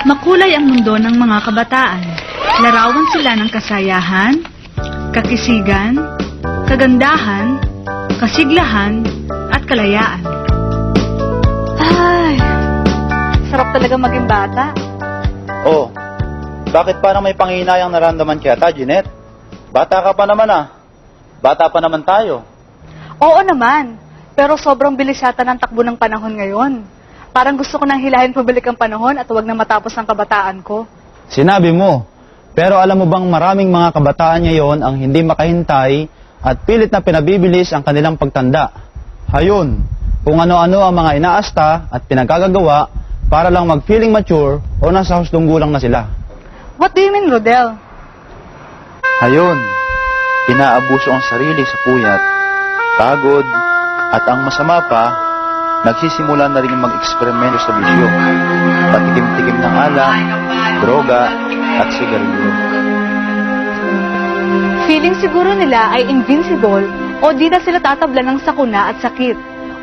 Makulay ang mundo ng mga kabataan. Larawan sila ng kasayahan, kakisigan, kagandahan, kasiglahan, at kalayaan. Ay, sarap talaga maging bata. Oh, bakit parang may panginayang naramdaman kaya ta, Jeanette? Bata ka pa naman ah. Bata pa naman tayo. Oo naman, pero sobrang bilis yata ng takbo ng panahon ngayon. Parang gusto ko nang hilahin pabalik ang panahon at huwag na matapos ang kabataan ko. Sinabi mo, pero alam mo bang maraming mga kabataan ngayon ang hindi makahintay at pilit na pinabibilis ang kanilang pagtanda. Hayon, kung ano-ano ang mga inaasta at pinagkagagawa para lang mag-feeling mature o nasa hustong gulang na sila. What do you mean, Rodel? Hayon, inaabuso ang sarili sa puyat, pagod, at ang masama pa, nagsisimula na rin mag-eksperimento sa bisyo, patikim-tikim ng alak, droga, at sigarilyo. Feeling siguro nila ay invincible o di na sila tatablan ng sakuna at sakit.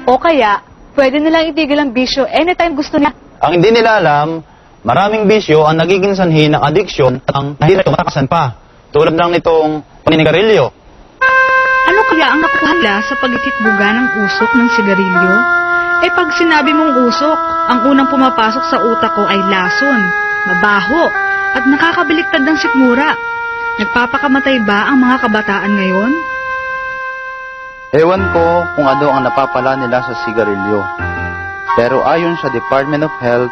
O kaya, pwede nilang itigil ang bisyo anytime gusto nila. Ang hindi nila alam, maraming bisyo ang nagiging sanhi ng addiction at ang nahirap tumatasan pa, tulad lang nitong paninigarilyo. Ano kaya ang nakuha nila sa pagtitbuga ng usok ng sigarilyo? Eh pag sinabi mong usok, ang unang pumapasok sa utak ko ay lason, mabaho, at nakakabaliktad ng sikmura. Nagpapakamatay ba ang mga kabataan ngayon? Ewan ko kung ano ang napapala nila sa sigarilyo. Pero ayon sa Department of Health,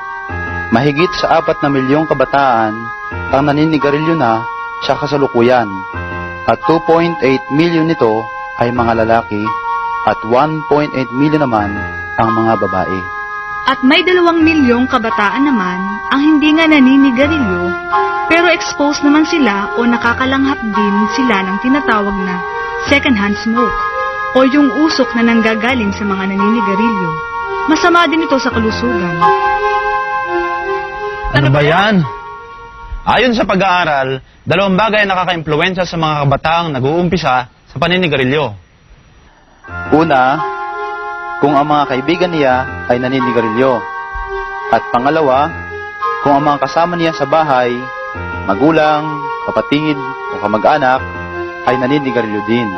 mahigit sa 4 na milyong kabataan ang naninigarilyo na sa kasalukuyan. At 2.8 milyon nito ay mga lalaki at 1.8 milyon naman ang mga babae. At may 2 milyong kabataan naman ang hindi nga naninigarilyo, pero exposed naman sila o nakakalanghap din sila ng tinatawag na second-hand smoke o yung usok na nanggagaling sa mga naninigarilyo. Masama din ito sa kalusugan. Ano ba yan? Ayon sa pag-aaral, 2 bagay ang nakaka-impluwensya sa mga kabataang nag-uumpisa sa paninigarilyo. Una, kung ang mga kaibigan niya ay naninigarilyo. At pangalawa, kung ang mga kasama niya sa bahay, magulang, kapatid o kamag-anak ay naninigarilyo din.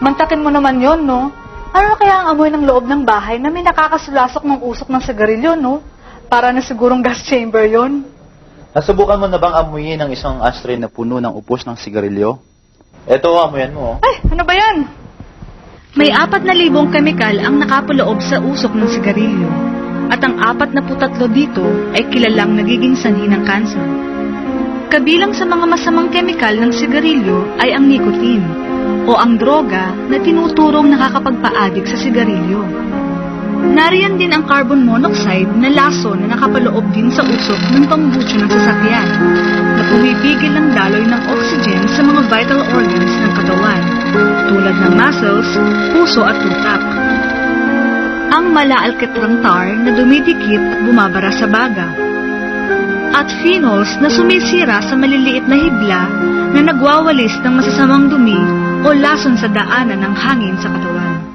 Mantakin mo naman yon, no? Ano kaya ang amoy ng loob ng bahay na may nakakasulasok ng usok ng sigarilyo, no? Para na sigurong gas chamber yon. Nasubukan mo na bang amuyin ng isang ashtray na puno ng upos ng sigarilyo? Eto, amuyan mo. Ay, ano ba yan? May 4,000 kemikal ang nakapaloob sa usok ng sigarilyo. At ang 43 dito ay kilalang nagiging sanhi ng kanser. Kabilang sa mga masamang kemikal ng sigarilyo ay ang nicotine o ang droga na tinuturong nakakapagpa-addict sa sigarilyo. Nariyan din ang carbon monoxide na lason na nakapaloob din sa usok ng pambutso ng sasakyan na pumipigil ng daloy ng oxygen sa mga vital organs ng katawan tulad ng muscles, puso at utak. Ang mala-alketrang tar na dumidikit at bumabara sa baga. At phenols na sumisira sa maliliit na hibla na nagwawalis ng masasamang dumi o lason sa daanan ng hangin sa katawan.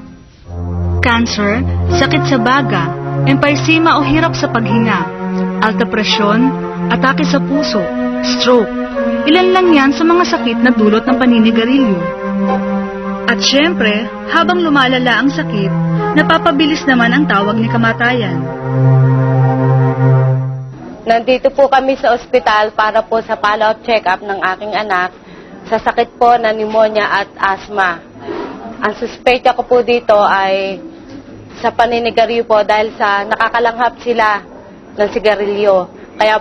Cancer, sakit sa baga, emphysema o hirap sa paghinga, alta presyon, atake sa puso, stroke. Ilan lang yan sa mga sakit na dulot ng paninigarilyo. At syempre, habang lumalala ang sakit, napapabilis naman ang tawag ni kamatayan. Nandito po kami sa ospital para po sa follow-up check-up ng aking anak sa sakit po na pneumonia at asthma. Ang suspecha ko po dito ay sa paninigarilyo po dahil sa nakakalanghap sila ng sigarilyo. Kaya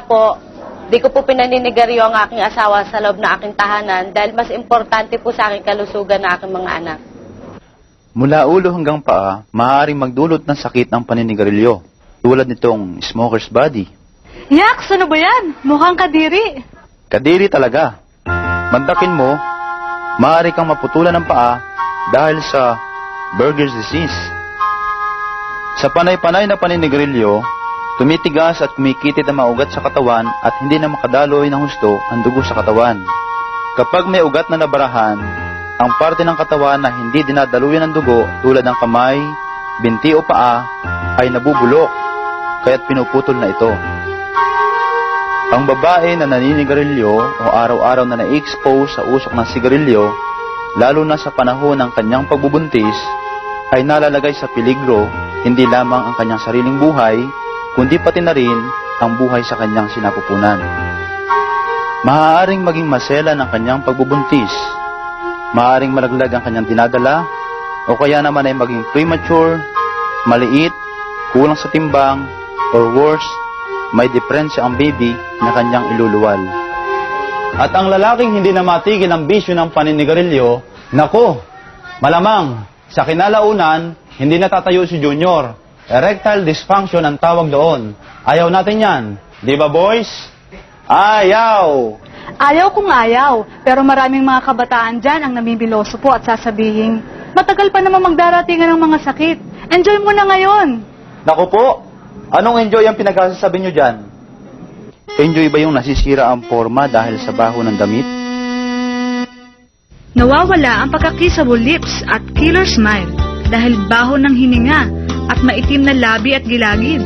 po, di ko po pinaninigarilyo ang aking asawa sa loob ng aking tahanan dahil mas importante po sa aking kalusugan ng aking mga anak. Mula ulo hanggang paa, maaaring magdulot ng sakit ang paninigarilyo, tulad nitong smoker's body. Yaks, ano ba yan? Mukhang kadiri. Kadiri talaga. Mandakin mo, maaari kang maputulan ng paa dahil sa Buerger's disease. Sa panay-panay na paninigarilyo, tumitigas at kumikitid ang mga ugat sa katawan at hindi na makadaloy ng husto ang dugo sa katawan. Kapag may ugat na nabarahan, ang parte ng katawan na hindi dinadaluyan ng dugo tulad ng kamay, binti o paa ay nabubulok kaya't pinuputol na ito. Ang babae na naninigarilyo o araw-araw na na-expose sa usok ng sigarilyo, lalo na sa panahon ng kanyang pagbubuntis, ay nalalagay sa peligro hindi lamang ang kanyang sariling buhay, kundi pati na rin ang buhay sa kanyang sinapupunan. Maaaring maging masela ng kanyang pagbubuntis, maaaring malaglag ang kanyang dinadala, o kaya naman ay maging premature, maliit, kulang sa timbang, or worse, may diferensya ang baby na kanyang iluluwal. At ang lalaking hindi na matigil ang bisyo ng paninigarilyo, nako, malamang, sa kinalaunan, hindi natatayo si Junior. Erectile dysfunction ang tawag doon. Ayaw natin yan. Di ba, boys? Ayaw! Ayaw kung ayaw, pero maraming mga kabataan dyan ang namibiloso po at sasabihin, matagal pa naman magdaratingan ng mga sakit. Enjoy mo na ngayon. Naku po, anong enjoy ang pinagsasabi nyo dyan? Enjoy ba yung nasisira ang forma dahil sa baho ng damit? Nawawala ang pagkakissable lips at killer smile dahil baho ng hininga at maitim na labi at gilagid.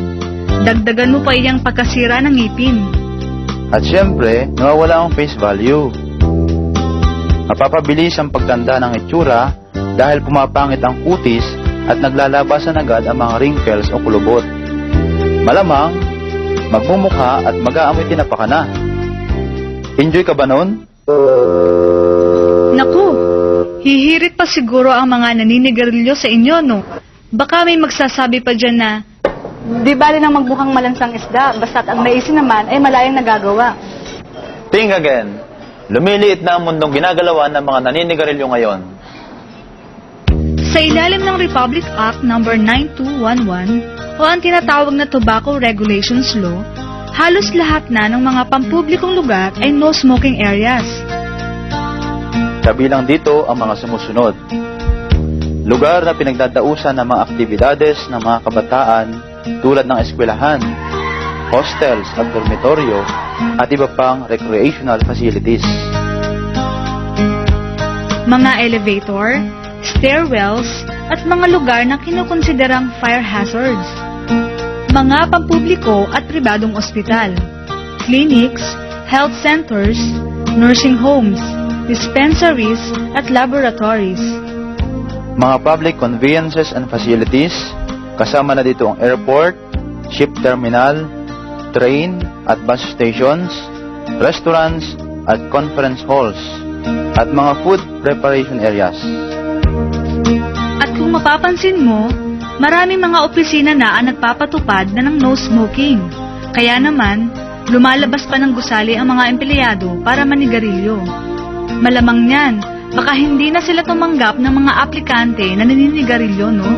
Dagdagan mo pa iyang pagkasira ng ngipin. At syempre, nawawala ang face value. Mapapabilis ang pagtanda ng itsura dahil pumapangit ang kutis at naglalabasan agad ang mga wrinkles o kulubot. Malamang, magmumukha at mag-aamoy tinapa ka na. Enjoy ka ba nun? Naku, hihirit pa siguro ang mga naninigarilyo sa inyo, no? Baka may magsasabi pa dyan na, di bali nang magmukhang malansang isda, basta't ang naisin naman ay malayang nagagawa. Think again. Lumiliit na ang mundong ginagalawan ng mga naninigarilyo ngayon. Sa ilalim ng Republic Act No. 9211 o ang tinatawag na Tobacco Regulations Law, halos lahat na ng mga pampublikong lugar ay no smoking areas. Kabilang dito ang mga sumusunod. Lugar na pinagdadausan ng mga aktibidades ng mga kabataan tulad ng eskwelahan, hostels at dormitoryo at iba pang recreational facilities. Mga elevator, stairwells at mga lugar na kinukonsiderang fire hazards. Mga pampubliko at pribadong ospital, clinics, health centers, nursing homes, dispensaries at laboratories. Mga public conveyances and facilities, kasama na dito ang airport, ship terminal, train at bus stations, restaurants at conference halls, at mga food preparation areas. At kung mapapansin mo, maraming mga opisina na ang nagpapatupad na ng no smoking. Kaya naman, lumalabas pa ng gusali ang mga empleyado para manigarilyo. Malamang yan, baka hindi na sila tumanggap ng mga aplikante na naninigarilyo, no?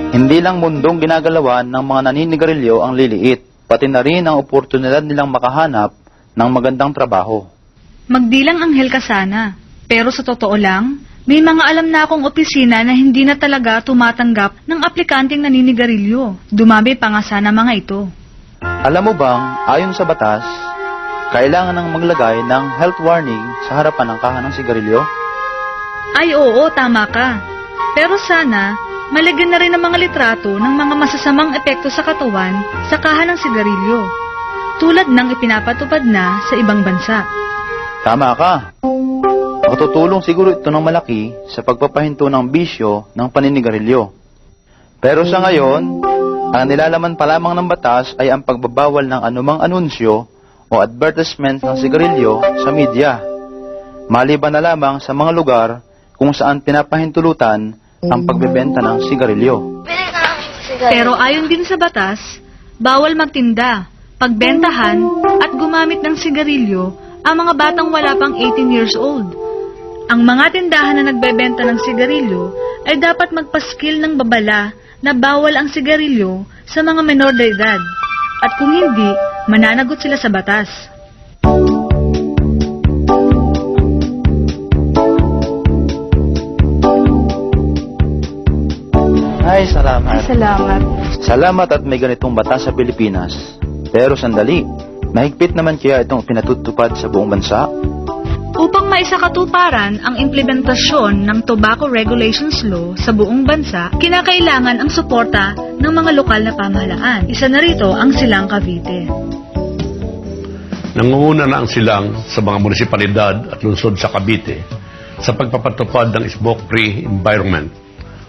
Hindi lang mundong ginagalawan ng mga naninigarilyo ang liliit, pati na rin ang oportunidad nilang makahanap ng magandang trabaho. Magdilang anghel ka sana. Pero sa totoo lang, may mga alam na akong opisina na hindi na talaga tumatanggap ng aplikanteng naninigarilyo. Dumami pa nga sana mga ito. Alam mo bang, ayon sa batas, kailangan nang maglagay ng health warning sa harapan ng kaha ng sigarilyo? Ay oo, tama ka. Pero sana, malagyan na rin ng mga litrato ng mga masasamang epekto sa katawan sa kaha ng sigarilyo, tulad ng ipinapatupad na sa ibang bansa. Tama ka. Makatutulong siguro ito ng malaki sa pagpapahinto ng bisyo ng paninigarilyo. Pero sa ngayon, ang nilalaman pa lamang ng batas ay ang pagbabawal ng anumang anunsyo o advertisement ng sigarilyo sa media, maliban na lamang sa mga lugar kung saan pinapahintulutan ang pagbebenta ng sigarilyo. Pero ayon din sa batas, bawal magtinda, pagbentahan at gumamit ng sigarilyo ang mga batang wala pang 18 years old. Ang mga tindahan na nagbebenta ng sigarilyo ay dapat magpaskil ng babala na bawal ang sigarilyo sa mga menor de edad. At kung hindi, mananagot sila sa batas. Ay, salamat. Salamat. Salamat at may ganitong batas sa Pilipinas. Pero sandali, mahigpit naman kaya itong pinatutupad sa buong bansa? Upang maisakatuparan ang implementasyon ng Tobacco Regulations Law sa buong bansa, kinakailangan ang suporta ng mga lokal na pamahalaan. Isa na rito ang Silang Cavite. Nangunguna na ang silang sa mga munisipalidad at lungsod sa Cavite sa pagpapatupad ng smoke-free environment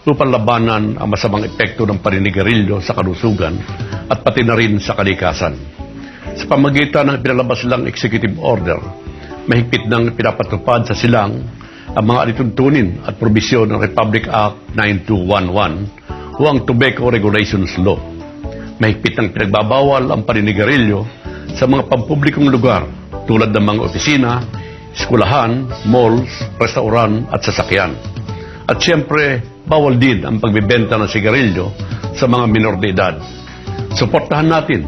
upang labanan ang masamang epekto ng paninigarilyo sa kalusugan at pati na rin sa kalikasan. Sa pamagitan ng pinalabas silang executive order, mahigpit nang pinapatupad sa silang ang mga alituntunin at probisyon ng Republic Act 9211 o ang Tobacco Regulations Law. Mahigpit nang pinagbabawal ang paninigarilyo sa mga pampublikong lugar tulad ng mga opisina, eskulahan, malls, restaurant at sasakyan. At siyempre, bawal din ang pagbibenta ng sigarilyo sa mga minor de edad. Suportahan natin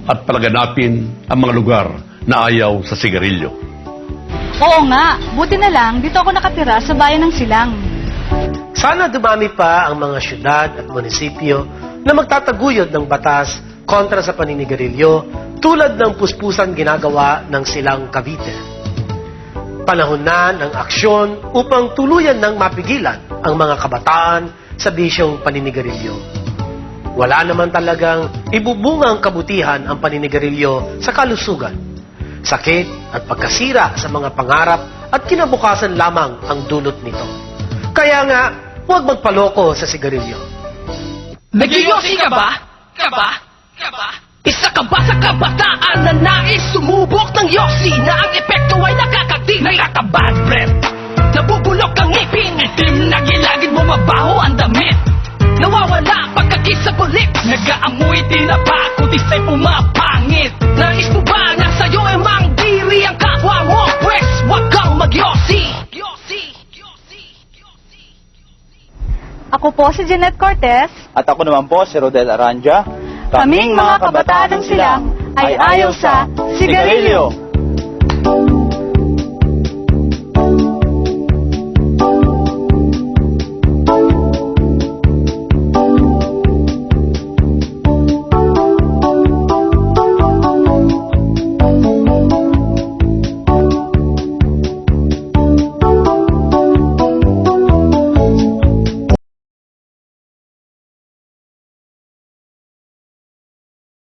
at palaganapin ang mga lugar na ayaw sa sigarilyo. Oo nga, buti na lang dito ako nakatira sa bayan ng Silang. Sana dumami pa ang mga syudad at munisipyo na magtataguyod ng batas kontra sa paninigarilyo tulad ng puspusan ginagawa ng Silang Cavite. Panahon na ng aksyon upang tuluyan ng mapigilan ang mga kabataan sa bisyong paninigarilyo. Wala naman talagang ibubungang kabutihan ang paninigarilyo sa kalusugan. Sakit at pagkasira sa mga pangarap at kinabukasan lamang ang dulot nito. Kaya nga, huwag magpaloko sa sigarilyo. Nag-iyosi ka ba? Isa ka ba sa kabataan na nais sumubok ng yosi na ang epekto ay nakakatibay at ang bad breath? Nabubulok ang ngipin, itim na gilagid mo, mabaho ang damit. Nawawala pagkakit sa bulik, nag-aamoy tinapa, kundi sa'y pumapangit. Nais mo ba na sa'yo ay mangdiri ang kapwa mo? Pwes, wag kang mag-yosi. Ako po si Jeanette Cortez. At ako naman po si Rodel Aranja. Kaming mga kabataan ng Silang ay ayaw sa sigarilyo.